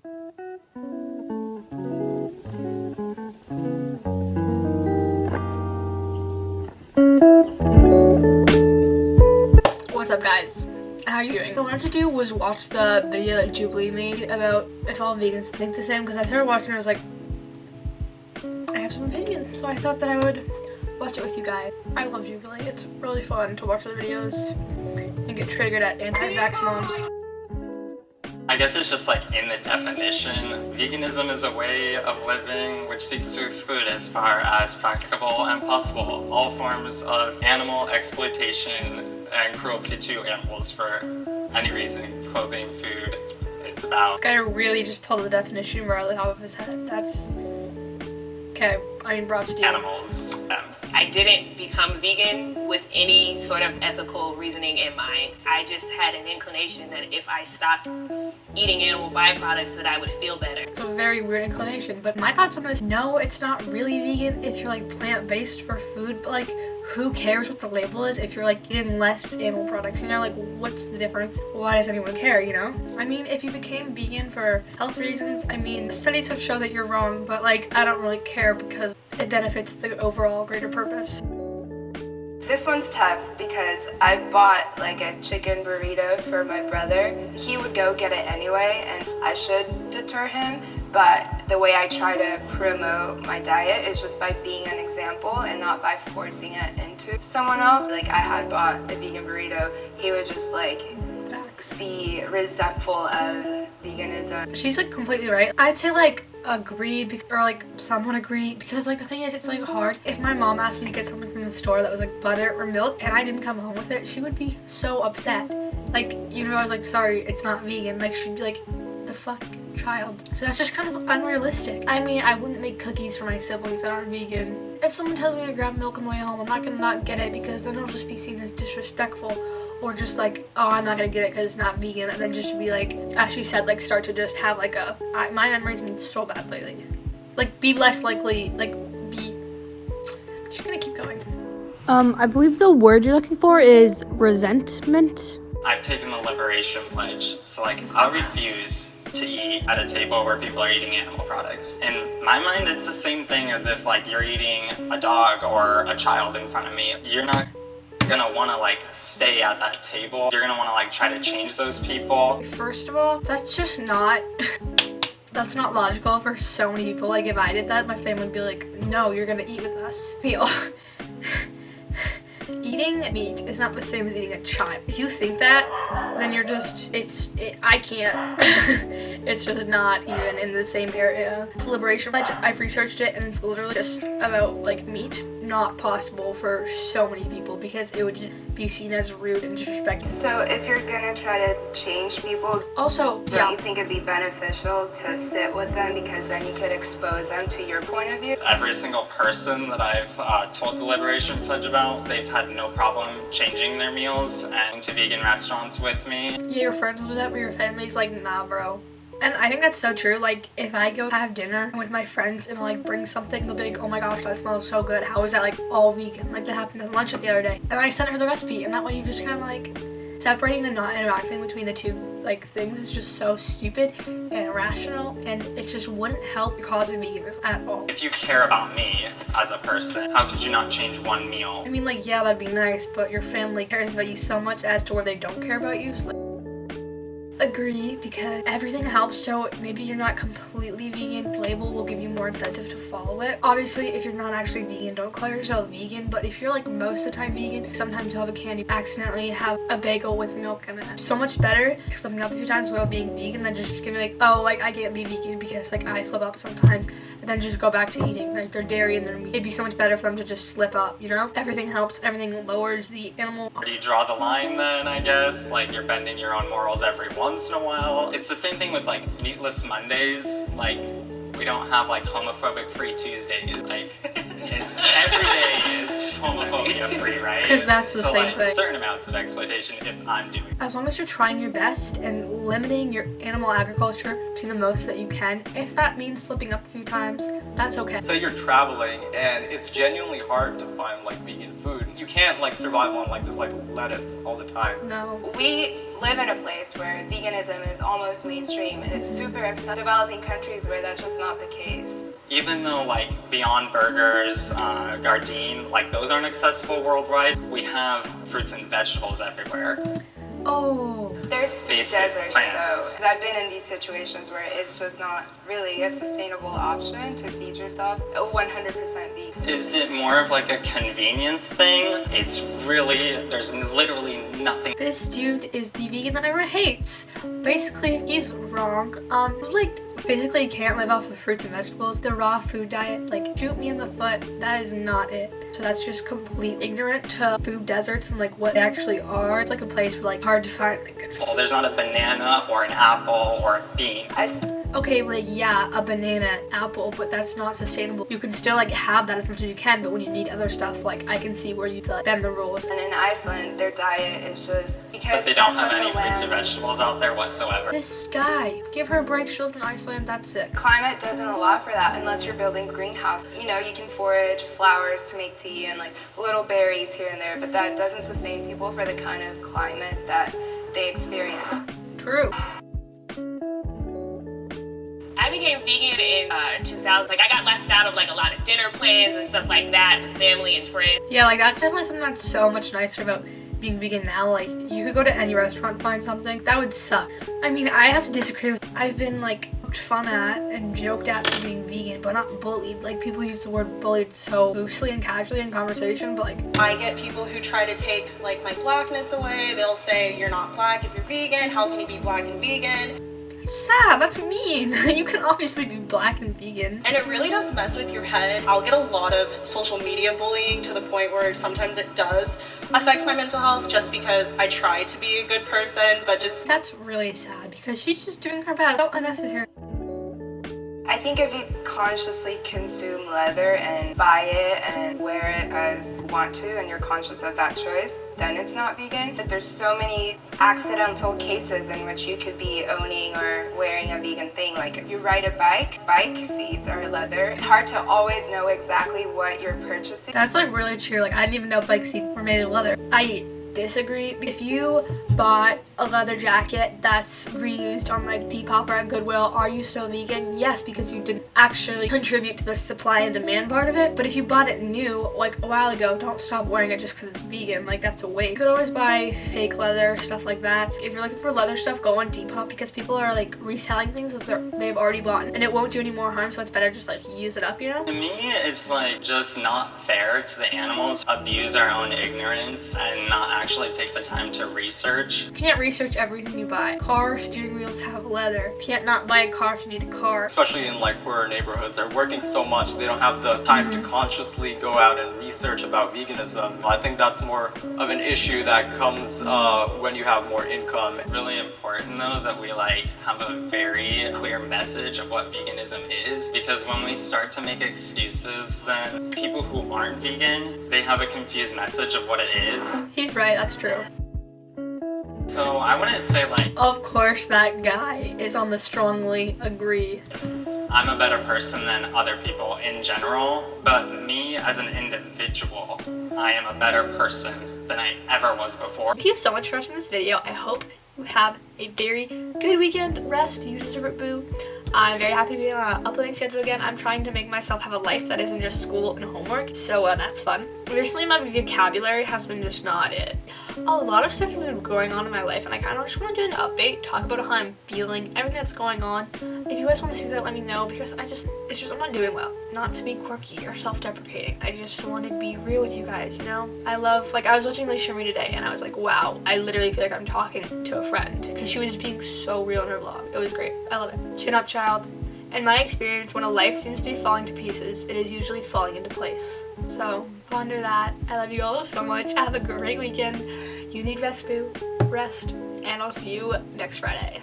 What's up, guys? How are you doing? What I wanted to do was watch the video that Jubilee made about if all vegans think the same, because I started watching and I was like, I have some opinions, so I thought that I would watch it with you guys. I love Jubilee. It's really fun to watch the videos and get triggered at anti-vax moms. I guess it's just like in the definition, veganism is a way of living which seeks to exclude as far as practicable and possible all forms of animal exploitation and cruelty to animals for any reason, clothing, food. It's about. This guy really just pulled the definition right on the top of his head. That's okay. I mean, props to you. Animals. I didn't become vegan with any sort of ethical reasoning in mind. I just had an inclination that if I stopped eating animal byproducts that I would feel better. It's a very weird inclination, but my thoughts on this, no, it's not really vegan if you're like plant-based for food, but like who cares what the label is if you're like eating less animal products, you know? Like, what's the difference? Why does anyone care, you know? I mean, if you became vegan for health reasons, I mean, studies have shown that you're wrong, but like, I don't really care because it benefits the overall greater purpose. This one's tough because I bought like a chicken burrito for my brother. He would go get it anyway and I should deter him, but the way I try to promote my diet is just by being an example and not by forcing it into someone else. Like, I had bought a vegan burrito, he would just like be resentful of veganism. She's like completely right. I'd say like agreed or like somewhat agree, because like the thing is, it's like hard. If my mom asked me to get something from the store that was like butter or milk and I didn't come home with it, she would be so upset. Like, you know, I was like, sorry, it's not vegan. Like, she'd be like, the fuck, child. So that's just kind of unrealistic. I mean, I wouldn't make cookies for my siblings that aren't vegan. If someone tells me to grab milk on the way home, I'm not gonna not get it, because then it'll just be seen as disrespectful. Or just like, oh, I'm not gonna get it because it's not vegan, and then just be like, as she said, like start to just have like my memory's been so bad lately. Like, be less likely, like be, I'm just gonna keep going. I believe the word you're looking for is resentment. I've taken the liberation pledge, so like I refuse to eat at a table where people are eating animal products. In my mind, it's the same thing as if like you're eating a dog or a child in front of me. You're not gonna want to like stay at that table. You're gonna want to like try to change those people. First of all, that's just not that's not logical for so many people. Like, if I did that, my family would be like, no, you're gonna eat with us. Eating meat is not the same as eating a child. If you think that, then you're just, I can't. It's just not even in the same area. It's liberation pledge. I've researched it and it's literally just about like meat. Not possible for so many people because it would just be seen as rude and disrespectful. So if you're gonna try to change people, also, don't you think it'd be beneficial to sit with them, because then you could expose them to your point of view? Every single person that I've told the liberation pledge about, they've had no problem changing their meals and to vegan restaurants with me. Yeah, your friends will do that, but your family's like, nah, bro. And I think that's so true. Like, if I go have dinner with my friends and like bring something, they'll be like, oh my gosh, that smells so good. How is that like all vegan? Like, that happened at lunch the other day. And I sent her the recipe, and that way you just kind of like separating the not interacting between the two like things is just so stupid and irrational, and it just wouldn't help the cause of veganism at all. If you care about me as a person, how could you not change one meal? I mean, like, yeah, that'd be nice, but your family cares about you so much as to where they don't care about you. So, like, agree, because everything helps. So maybe you're not completely vegan, the label will give you more incentive to follow it. Obviously, if you're not actually vegan, don't call yourself vegan, but if you're like most of the time vegan, sometimes you'll have a candy, accidentally have a bagel with milk in it. So much better slipping up a few times without being vegan than just gonna be like, oh, like I can't be vegan because like I slip up sometimes, and then just go back to eating like their dairy and their meat. It'd be so much better for them to just slip up, you know? Everything helps, everything lowers the animal. Where do you draw the line then, I guess? Like, you're bending your own morals every once in a while. It's the same thing with like meatless Mondays. Like, we don't have like homophobic free Tuesdays. Like, it's every day is homophobia free, right? Because that's the same thing. Certain amounts of exploitation if I'm doing. As long as you're trying your best and limiting your animal agriculture to the most that you can, if that means slipping up a few times, that's okay. Say you're traveling and it's genuinely hard to find like vegan food. You can't like survive on like just like lettuce all the time. No. We live in a place where veganism is almost mainstream and it's super accepted. Developing countries where that's just not the case. Even though like Beyond Burgers, Gardein, like those aren't accessible worldwide, we have fruits and vegetables everywhere. Oh. There's food Basic deserts plants. though. I've been in these situations where it's just not really a sustainable option to feed yourself 100% vegan. Is it more of like a convenience thing? It's really, there's literally nothing. This dude is the vegan that everyone hates. Basically, he's wrong. Basically, you can't live off of fruits and vegetables. The raw food diet, like, shoot me in the foot. That is not it. So that's just complete ignorant to food deserts and like what they actually are. It's like a place where like hard to find like good food. Well, there's not a banana or an apple or a bean. Okay, like yeah, a banana, apple, but that's not sustainable. You can still like have that as much as you can, but when you need other stuff, like I can see where you like bend the rules. And in Iceland, their diet is just because But they don't that's have what any the fruits and land. vegetables out there whatsoever. This guy, give her a break. She lived in Iceland. That's it. Climate doesn't allow for that unless you're building a greenhouse. You know, you can forage flowers to make tea and like little berries here and there, but that doesn't sustain people for the kind of climate that they experience. True. I became vegan in 2000. Like I got left out of like a lot of dinner plans and stuff like that with family and friends. Yeah, like that's definitely something that's so much nicer about being vegan now. Like you could go to any restaurant and find something. That would suck. I mean, I have to disagree with. I've been like poked fun at and joked at for being vegan, but not bullied. Like people use the word bullied so loosely and casually in conversation, but like I get people who try to take like my blackness away. They'll say you're not black if you're vegan. How can you be black and vegan? sad. That's mean. You can obviously be black and vegan. And it really does mess with your head. I'll get a lot of social media bullying to the point where sometimes it does affect my mental health just because I try to be a good person, but just... That's really sad because she's just doing her best. So unnecessary. I think if you consciously consume leather and buy it and wear it as you want to and you're conscious of that choice, then it's not vegan. But there's so many accidental cases in which you could be owning or wearing a vegan thing. Like if you ride a bike seats are leather. It's hard to always know exactly what you're purchasing. That's like really true. Like I didn't even know bike seats were made of leather. I disagree. If you bought a leather jacket that's reused on like Depop or at Goodwill, are you still vegan? Yes, because you didn't actually contribute to the supply and demand part of it. But if you bought it new like a while ago, don't stop wearing it just because it's vegan. Like that's a waste. You could always buy fake leather, stuff like that. If you're looking for leather stuff, go on Depop because people are like reselling things that they've already bought and it won't do any more harm, so it's better just like use it up, you know? To me, it's like just not fair to the animals, abuse our own ignorance and not actually take the time to research. You can't research everything you buy. Car steering wheels have leather. You can't not buy a car if you need a car. Especially in like poorer neighborhoods, they're working so much they don't have the time to consciously go out and research about veganism. I think that's more of an issue that comes when you have more income. Really important though that we like have a very clear message of what veganism is, because when we start to make excuses, then people who aren't vegan, they have a confused message of what it is. He's right, that's true. So I wouldn't say like Of course that guy is on the strongly agree. I'm a better person than other people in general, but me as an individual, I am a better person than I ever was before. Thank you so much for watching this video. I hope you have a very good weekend. Rest, you deserve it, boo. I'm very happy to be on an uploading schedule again. I'm trying to make myself have a life that isn't just school and homework, so that's fun. Recently my vocabulary has been just not it. A lot of stuff has been going on in my life and I kind of just want to do an update, talk about how I'm feeling, everything that's going on. If you guys want to see that, let me know, because I'm not doing well. Not to be quirky or self-deprecating. I just want to be real with you guys, you know? I was watching Alicia Marie today and I was like, wow, I literally feel like I'm talking to a friend because she was being so real in her vlog. It was great. I love it. Chin up, child. In my experience, when a life seems to be falling to pieces, it is usually falling into place. So, ponder that. I love you all so much. Have a great weekend. You need rest, boo. Rest. And I'll see you next Friday.